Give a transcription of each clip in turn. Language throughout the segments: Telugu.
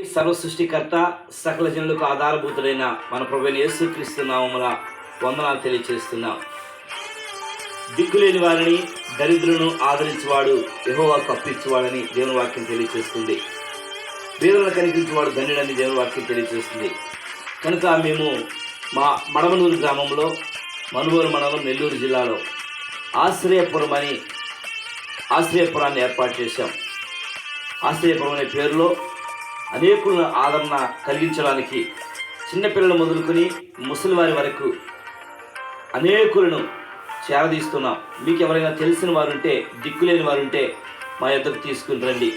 సర్వ సృష్టికర్త సకల జనులకు ఆధారభూతుడైన మన ప్రభువైన యేసుక్రీస్తు నామమున వందనాలు తెలియజేస్తున్నాం. దిక్కులేని వారిని దరిద్రులను ఆదరించేవాడు యెహోవాకు అప్పించేవాడని దేవుని వాక్యం తెలియజేస్తుంది. పేదలను కనిపించేవాడు ధన్యుడని దేవుని వాక్యం తెలియజేస్తుంది. కనుక మేము మా మడమనూరు గ్రామంలో మనుగోలు మండలం నెల్లూరు జిల్లాలో ఆశ్రయపురాన్ని ఏర్పాటు చేశాం. ఆశ్రయపురం అనే పేరులో అనేకులను ఆదరణ కలిగించడానికి చిన్నపిల్లలు మొదలుకొని ముసలివారి వరకు అనేకులను చేరదీస్తున్నాం. మీకు ఎవరైనా తెలిసిన వారు ఉంటే, దిక్కులేని వారు ఉంటే మా యొద్దకు తీసుకుని రండి.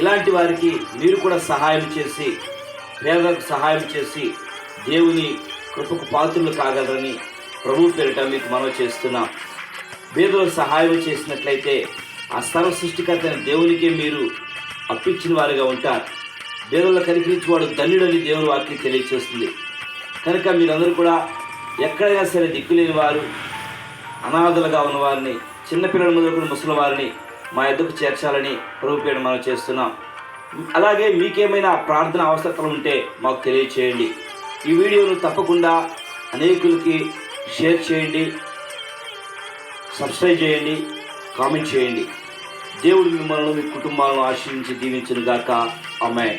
ఇలాంటి వారికి మీరు కూడా సహాయం చేసి, పేదలకు సహాయం చేసి దేవుని కృపకు పాత్రలు కాగలరని ప్రభు పేరిట మీకు మనవి చేస్తున్నాం. పేదలకు సహాయం చేసినట్లయితే ఆ సర్వ సృష్టికర్త దేవునికే మీరు అప్పించిన వారిగా ఉంటారు. పేదలను కనిపించేవాడు ధన్యుడని దేవుని వాక్యం తెలియజేస్తుంది. కనుక మీరందరూ కూడా ఎక్కడైనా సరే దిక్కులేని వారు, అనాథలుగా ఉన్నవారిని, చిన్నపిల్లల మొదలుకొని ముసలి వారిని మా యొద్దకు చేర్చాలని ప్రభు పేరు మనం చేస్తున్నాం. అలాగే మీకేమైనా ప్రార్థన అవసరతలు ఉంటే మాకు తెలియచేయండి. ఈ వీడియోను తప్పకుండా అనేకులకి షేర్ చేయండి, సబ్స్క్రైబ్ చేయండి, కామెంట్ చేయండి. దేవుడు మిమ్మల్ని, మీ కుటుంబాలను ఆశీర్వించి దీవించును గాక. ఆమేన్.